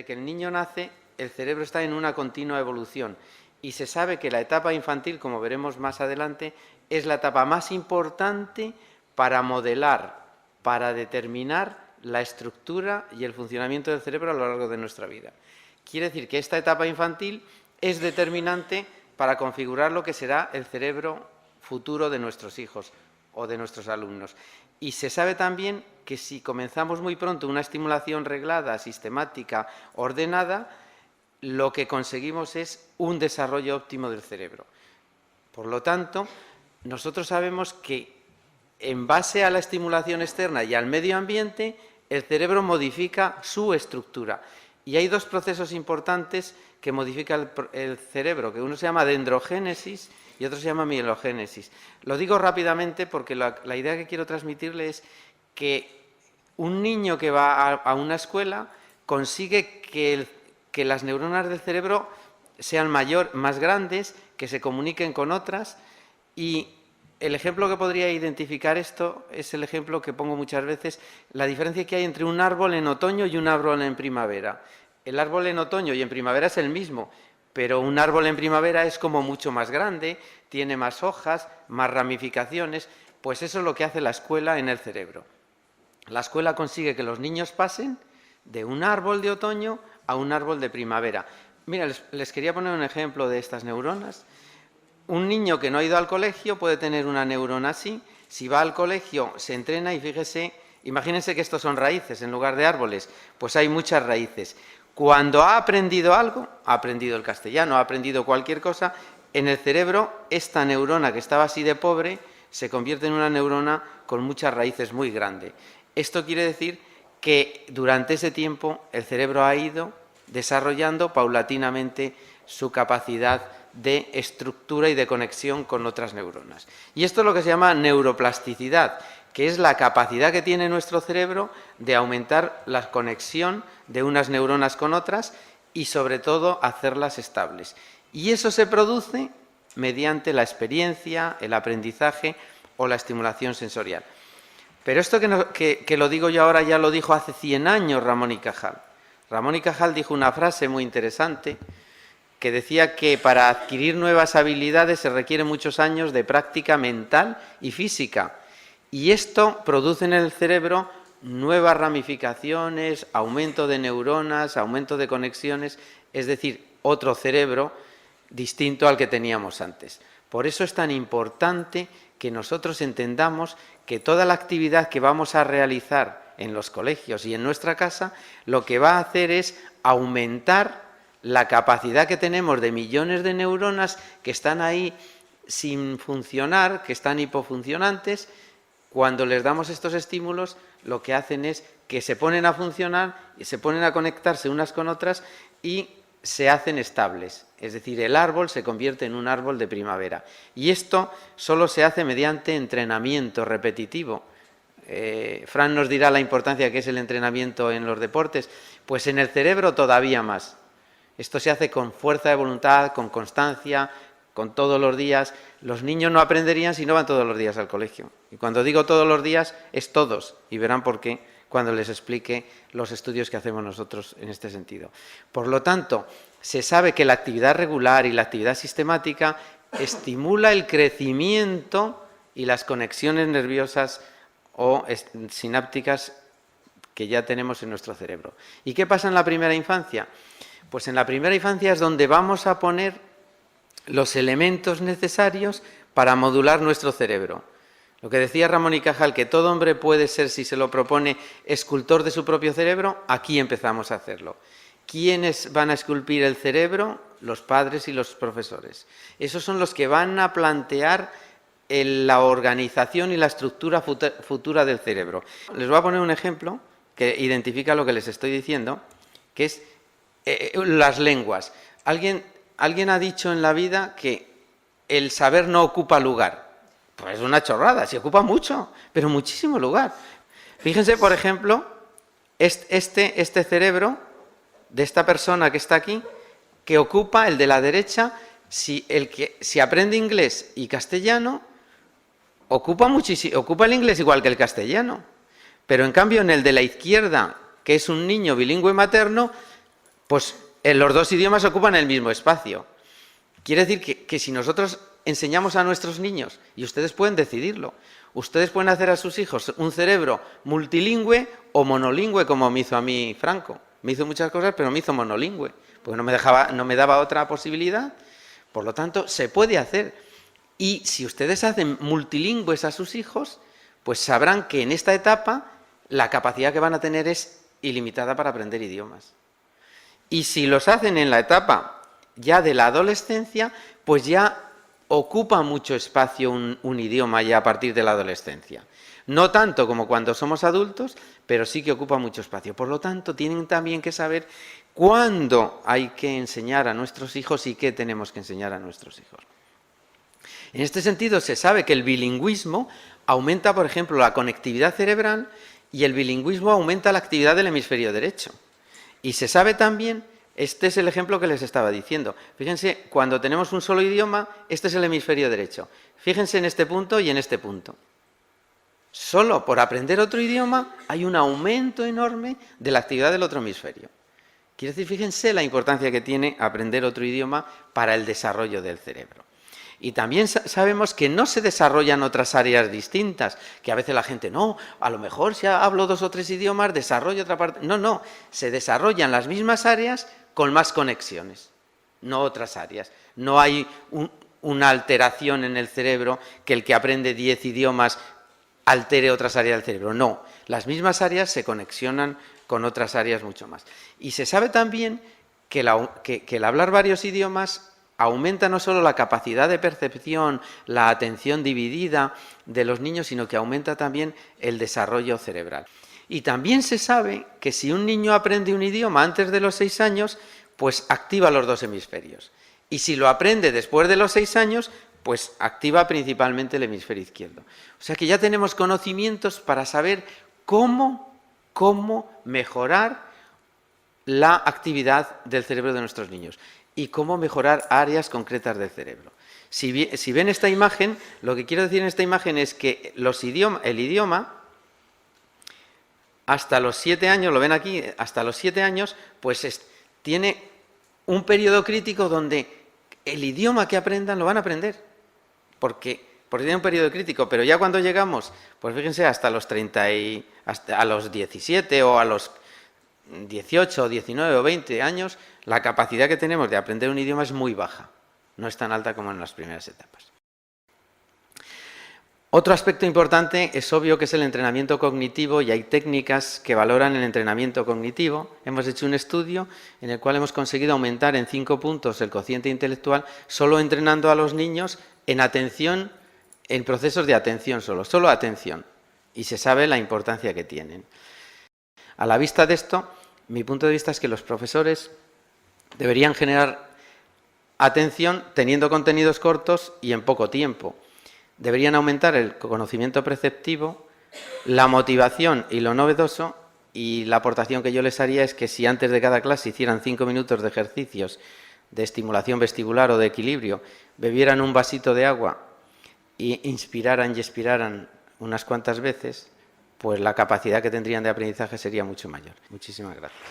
que el niño nace, el cerebro está en una continua evolución y se sabe que la etapa infantil, como veremos más adelante, es la etapa más importante para modelar, para determinar la estructura y el funcionamiento del cerebro a lo largo de nuestra vida. Quiere decir que esta etapa infantil es determinante para configurar lo que será el cerebro futuro de nuestros hijos o de nuestros alumnos. Y se sabe también que si comenzamos muy pronto una estimulación reglada, sistemática, ordenada, lo que conseguimos es un desarrollo óptimo del cerebro. Por lo tanto, nosotros sabemos que en base a la estimulación externa y al medio ambiente, el cerebro modifica su estructura. Y hay dos procesos importantes que modifican el cerebro, que uno se llama dendrogénesis y otro se llama mielogénesis. Lo digo rápidamente porque la idea que quiero transmitirle es que un niño que va a una escuela consigue que las neuronas del cerebro sean más grandes, que se comuniquen con otras, y el ejemplo que podría identificar esto es el ejemplo que pongo muchas veces, la diferencia que hay entre un árbol en otoño y un árbol en primavera. El árbol en otoño y en primavera es el mismo, pero un árbol en primavera es como mucho más grande, tiene más hojas, más ramificaciones. Pues eso es lo que hace la escuela en el cerebro. La escuela consigue que los niños pasen de un árbol de otoño a un árbol de primavera. Mira, les quería poner un ejemplo de estas neuronas. Un niño que no ha ido al colegio puede tener una neurona así. Si va al colegio, se entrena y fíjese, imagínense que estos son raíces en lugar de árboles, pues hay muchas raíces. Cuando ha aprendido algo, ha aprendido el castellano, ha aprendido cualquier cosa, en el cerebro esta neurona que estaba así de pobre se convierte en una neurona con muchas raíces muy grandes. Esto quiere decir que durante ese tiempo el cerebro ha ido desarrollando paulatinamente su capacidad de estructura y de conexión con otras neuronas. Y esto es lo que se llama neuroplasticidad, que es la capacidad que tiene nuestro cerebro de aumentar la conexión de unas neuronas con otras y, sobre todo, hacerlas estables. Y eso se produce mediante la experiencia, el aprendizaje o la estimulación sensorial. Pero esto que lo digo yo ahora ya lo dijo hace 100 años Ramón y Cajal. Ramón y Cajal dijo una frase muy interesante que decía que para adquirir nuevas habilidades se requieren muchos años de práctica mental y física. Y esto produce en el cerebro nuevas ramificaciones, aumento de neuronas, aumento de conexiones, es decir, otro cerebro distinto al que teníamos antes. Por eso es tan importante que nosotros entendamos que toda la actividad que vamos a realizar en los colegios y en nuestra casa, lo que va a hacer es aumentar la capacidad que tenemos de millones de neuronas que están ahí sin funcionar, que están hipofuncionantes. Cuando les damos estos estímulos, lo que hacen es que se ponen a funcionar y se ponen a conectarse unas con otras y se hacen estables. Es decir, el árbol se convierte en un árbol de primavera. Y esto solo se hace mediante entrenamiento repetitivo. Fran nos dirá la importancia que es el entrenamiento en los deportes. Pues en el cerebro todavía más. Esto se hace con fuerza de voluntad, con constancia, con todos los días. Los niños no aprenderían si no van todos los días al colegio. Y cuando digo todos los días, es todos. Y verán por qué cuando les explique los estudios que hacemos nosotros en este sentido. Por lo tanto, se sabe que la actividad regular y la actividad sistemática estimula el crecimiento y las conexiones nerviosas o sinápticas que ya tenemos en nuestro cerebro. ¿Y qué pasa en la primera infancia? Pues en la primera infancia es donde vamos a poner los elementos necesarios para modular nuestro cerebro. Lo que decía Ramón y Cajal, que todo hombre puede ser, si se lo propone, escultor de su propio cerebro, aquí empezamos a hacerlo. ¿Quiénes van a esculpir el cerebro? Los padres y los profesores. Esos son los que van a plantear la organización y la estructura futura del cerebro. Les voy a poner un ejemplo que identifica lo que les estoy diciendo, que es las lenguas. Alguien ha dicho en la vida que el saber no ocupa lugar. Pues es una chorrada, se ocupa mucho, pero muchísimo lugar. Fíjense, por ejemplo, este cerebro de esta persona que está aquí, que ocupa, el de la derecha, si aprende inglés y castellano, ocupa el inglés igual que el castellano. Pero en cambio en el de la izquierda, que es un niño bilingüe materno, Pues los dos idiomas ocupan el mismo espacio. Quiere decir que si nosotros enseñamos a nuestros niños, y ustedes pueden decidirlo, ustedes pueden hacer a sus hijos un cerebro multilingüe o monolingüe, como me hizo a mí Franco. Me hizo muchas cosas, pero me hizo monolingüe, porque no me daba otra posibilidad. Por lo tanto, se puede hacer. Y si ustedes hacen multilingües a sus hijos, pues sabrán que en esta etapa la capacidad que van a tener es ilimitada para aprender idiomas. Y si los hacen en la etapa ya de la adolescencia, pues ya ocupa mucho espacio un idioma ya a partir de la adolescencia. No tanto como cuando somos adultos, pero sí que ocupa mucho espacio. Por lo tanto, tienen también que saber cuándo hay que enseñar a nuestros hijos y qué tenemos que enseñar a nuestros hijos. En este sentido, se sabe que el bilingüismo aumenta, por ejemplo, la conectividad cerebral y el bilingüismo aumenta la actividad del hemisferio derecho. Y se sabe también, este es el ejemplo que les estaba diciendo. Fíjense, cuando tenemos un solo idioma, este es el hemisferio derecho. Fíjense en este punto y en este punto. Solo por aprender otro idioma hay un aumento enorme de la actividad del otro hemisferio. Quiere decir, fíjense la importancia que tiene aprender otro idioma para el desarrollo del cerebro. Y también sabemos que no se desarrollan otras áreas distintas, que a veces la gente, no, a lo mejor si hablo 2 o 3 idiomas, desarrollo otra parte. No, no, se desarrollan las mismas áreas con más conexiones, no otras áreas. No hay una alteración en el cerebro que el que aprende 10 idiomas altere otras áreas del cerebro. No, las mismas áreas se conexionan con otras áreas mucho más. Y se sabe también que el hablar varios idiomas aumenta no solo la capacidad de percepción, la atención dividida de los niños, sino que aumenta también el desarrollo cerebral. Y también se sabe que si un niño aprende un idioma antes de los 6 años, pues activa los 2 hemisferios. Y si lo aprende después de los 6 años, pues activa principalmente el hemisferio izquierdo. O sea que ya tenemos conocimientos para saber cómo mejorar la actividad del cerebro de nuestros niños y cómo mejorar áreas concretas del cerebro. Si ven esta imagen, lo que quiero decir en esta imagen es que el idioma, hasta los 7 años, lo ven aquí, hasta los 7 años, pues tiene un periodo crítico donde el idioma que aprendan lo van a aprender, porque tiene un periodo crítico, pero ya cuando llegamos, pues fíjense, hasta los 17 o a los 18, 19 o 20 años, la capacidad que tenemos de aprender un idioma es muy baja, no es tan alta como en las primeras etapas. Otro aspecto importante es obvio que es el entrenamiento cognitivo y hay técnicas que valoran el entrenamiento cognitivo. Hemos hecho un estudio en el cual hemos conseguido aumentar en 5 puntos el cociente intelectual solo entrenando a los niños en atención, en procesos de atención solo atención, y se sabe la importancia que tienen. A la vista de esto, mi punto de vista es que los profesores deberían generar atención teniendo contenidos cortos y en poco tiempo. Deberían aumentar el conocimiento preceptivo, la motivación y lo novedoso, y la aportación que yo les haría es que si antes de cada clase hicieran 5 minutos de ejercicios de estimulación vestibular o de equilibrio, bebieran un vasito de agua e inspiraran y expiraran unas cuantas veces, pues la capacidad que tendrían de aprendizaje sería mucho mayor. Muchísimas gracias.